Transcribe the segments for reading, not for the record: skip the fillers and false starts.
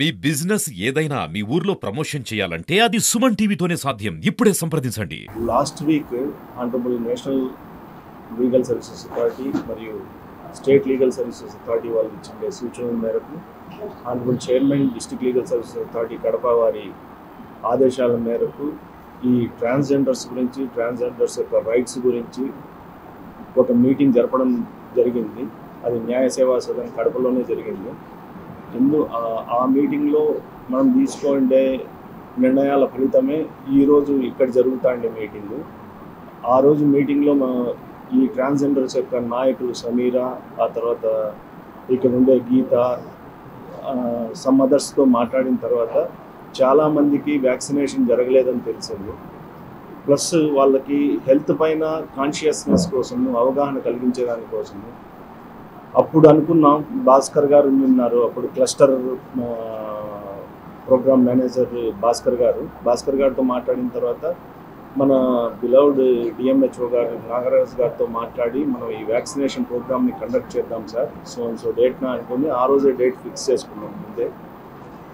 మీ business ఏదైనా మీ ఊర్లో promotion చేయాలంటే అది సుమన్ టీవీతోనే సాధ్యం. ఇప్పుడే సంప్రదించండి. Last week honourable national legal services authority మరియు స్టేట్ లీగల్ సర్వీసెస్ అథారిటీ వాళ్ళు ఇచ్చిన సూచనల మేరకు honourable chairman district legal services authority Kadapa వారి ఆదేశాల మేరకు ఈ ట్రాన్స్జెండర్స్ గురించి, ట్రాన్స్జెండర్స్ యొక్క రైట్స్ గురించి ఒక మీటింగ్ జరపడం జరిగింది. అది న్యాయ సేవా సదన్ కడపలోనే జరిగింది. ఆ మీటింగ్లో మనం తీసుకుండే నిర్ణయాల ఫలితమే ఈరోజు ఇక్కడ జరుగుతాండే మీటింగు. ఆ రోజు మీటింగ్లో ఈ ట్రాన్స్జెండర్స్ యొక్క నాయకులు సమీరా, ఆ తర్వాత ఇక్కడ ఉండే గీత, సమ్ అదర్స్తో మాట్లాడిన తర్వాత చాలామందికి వ్యాక్సినేషన్ జరగలేదని తెలిసింది. ప్లస్ వాళ్ళకి హెల్త్ పైన కాన్షియస్నెస్ కోసము, అవగాహన కలిగించేదానికోసము అప్పుడు అనుకున్నాం. భాస్కర్ గారు ఉన్నారు, అప్పుడు క్లస్టర్ ప్రోగ్రామ్ మేనేజర్ భాస్కర్ గారితో మాట్లాడిన తర్వాత మన బిలౌడ్ డిఎంహెచ్ఓ గారు నాగరాజ్ గారితో మాట్లాడి మనం ఈ వ్యాక్సినేషన్ ప్రోగ్రామ్ని కండక్ట్ చేద్దాం సార్, సో డేట్న అనుకుని ఆ రోజే డేట్ ఫిక్స్ చేసుకున్నాం ముందే.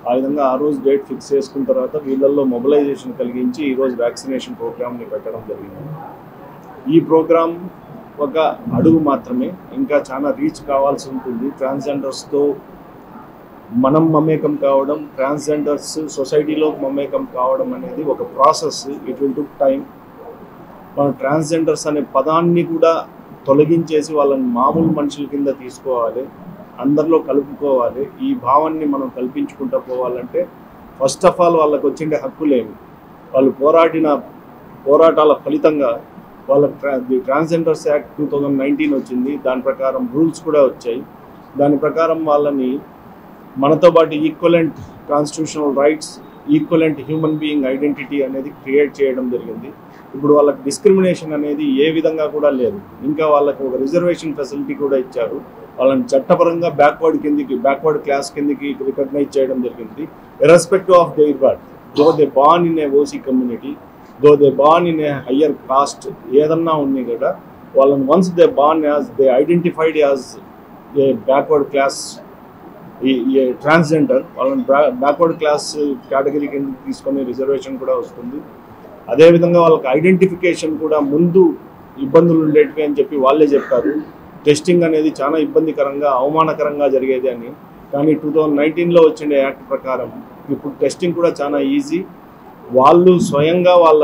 ఆ విధంగా ఆ రోజు డేట్ ఫిక్స్ చేసుకున్న తర్వాత వీళ్ళల్లో మొబిలైజేషన్ కలిగించి ఈరోజు వ్యాక్సినేషన్ ప్రోగ్రామ్ని పెట్టడం జరిగింది. ఈ ప్రోగ్రామ్ ఒక అడుగు మాత్రమే, ఇంకా చాలా రీచ్ కావాల్సి ఉంటుంది. ట్రాన్స్జెండర్స్తో మనం మమేకం కావడం, ట్రాన్స్జెండర్స్ సొసైటీలో మమేకం కావడం అనేది ఒక process. It will took time. మన ట్రాన్స్జెండర్స్ అనే పదాన్ని కూడా తొలగించేసి వాళ్ళని మామూలు మనుషుల కింద తీసుకోవాలి, అందరిలో కలుపుకోవాలి. ఈ భావాన్ని మనం కల్పించుకుంటూ పోవాలంటే ఫస్ట్ ఆఫ్ ఆల్ వాళ్ళకి వచ్చిండే హక్కులేమి, వాళ్ళు పోరాటాల ఫలితంగా వాళ్ళకి ట్రాన్స్జెండర్స్ యాక్ట్ 2019 వచ్చింది. దాని ప్రకారం రూల్స్ కూడా వచ్చాయి. దాని ప్రకారం వాళ్ళని మనతో పాటు equivalent constitutional rights, equivalent human being identity అనేది క్రియేట్ చేయడం జరిగింది. ఇప్పుడు వాళ్ళకి డిస్క్రిమినేషన్ అనేది ఏ విధంగా కూడా లేదు. ఇంకా వాళ్ళకి ఒక రిజర్వేషన్ ఫెసిలిటీ కూడా ఇచ్చారు. వాళ్ళని చట్టపరంగా బ్యాక్వర్డ్ క్లాస్ కిందకి రికగ్నైజ్ చేయడం జరిగింది. Irrespective of their birth, though they born in a OC community, though they born in a higher cost, ఏదన్నా ఉన్నాయి కదా వాళ్ళని once they born as they identified as a backward class, ఈ transgender వాళ్ళని backward class category కింద తీసుకొని reservation కూడా వస్తుంది. అదేవిధంగా వాళ్ళకి ఐడెంటిఫికేషన్ కూడా ముందు ఇబ్బందులు ఉండేటివి అని చెప్పి వాళ్ళే చెప్పారు. టెస్టింగ్ అనేది చాలా ఇబ్బందికరంగా, అవమానకరంగా జరిగేది అని. కానీ 2019లో వచ్చిన యాక్ట్ ప్రకారం ఇప్పుడు టెస్టింగ్ కూడా చాలా ఈజీ. వాళ్ళు స్వయంగా వాళ్ళ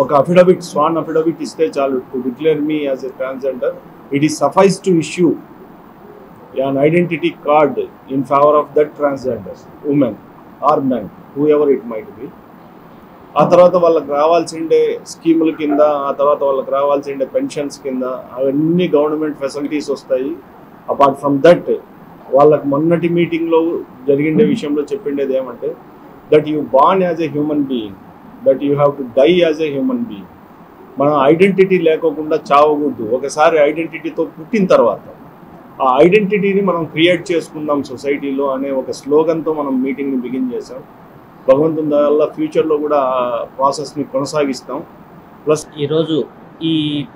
ఒక స్వాన్ అఫిడవిట్ ఇస్తే చాలు, to declare me as a transgender. It is suffice to issue an identity card in favor of that transgender woman or man, whoever it might be. ఆ తర్వాత వాళ్ళకి రావాల్సిండే స్కీముల కింద, ఆ తర్వాత వాళ్ళకి రావాల్సిండే పెన్షన్స్ కింద అవన్నీ గవర్నమెంట్ ఫెసిలిటీస్ వస్తాయి. అపార్ట్ ఫ్రమ్ దట్ వాళ్ళకి మొన్నటి మీటింగ్లో జరిగిండే విషయంలో చెప్పిండేది ఏమంటే that you born as a human being, that you have to die as a human being. మన ఐడెంటిటీ లేకోకుండా చావకూడదు. ఒకసారి ఐడెంటిటీతో పుట్టిన తర్వాత ఆ ఐడెంటిటీని మనం క్రియేట్ చేసుకుందాం సొసైటీలో అనే ఒక స్లోగన్తో మనం మీటింగ్ని బిగిన్ చేసాం. భగవంతుని దయ వల్ల ఫ్యూచర్లో కూడా ఆ ప్రాసెస్ని కొనసాగిస్తాం. ప్లస్ ఈరోజు ఈ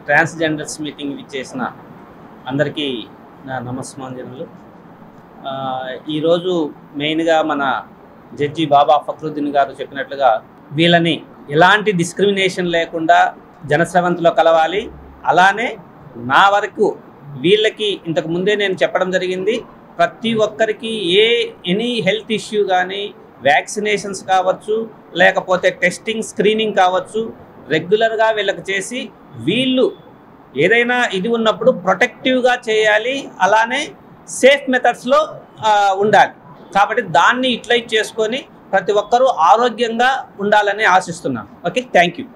ట్రాన్స్జెండర్స్ మీటింగ్ ఇచ్చేసిన అందరికీ నా నమస్మాంజనులు. ఈరోజు మెయిన్గా మన జడ్జి బాబా ఫక్రుద్దీన్ గారు చెప్పినట్లుగా వీళ్ళని ఎలాంటి డిస్క్రిమినేషన్ లేకుండా జనస్రవంతిలో కలవాలి. అలానే నా వరకు వీళ్ళకి ఇంతకు ముందే నేను చెప్పడం జరిగింది, ప్రతి ఒక్కరికి ఎనీ హెల్త్ ఇష్యూ కానీ, వ్యాక్సినేషన్స్ కావచ్చు, లేకపోతే టెస్టింగ్ స్క్రీనింగ్ కావచ్చు, రెగ్యులర్గా వీళ్ళకి చేసి వీళ్ళు ఏదైనా ఇది ఉన్నప్పుడు ప్రొటెక్టివ్గా చేయాలి. అలానే సేఫ్ మెథడ్స్లో ఉండాలి. కాబట్టి దాన్ని యూటిలైజ్ చేసుకొని ప్రతి ఒక్కరూ ఆరోగ్యంగా ఉండాలని ఆశిస్తున్నాను. Okay, thank you.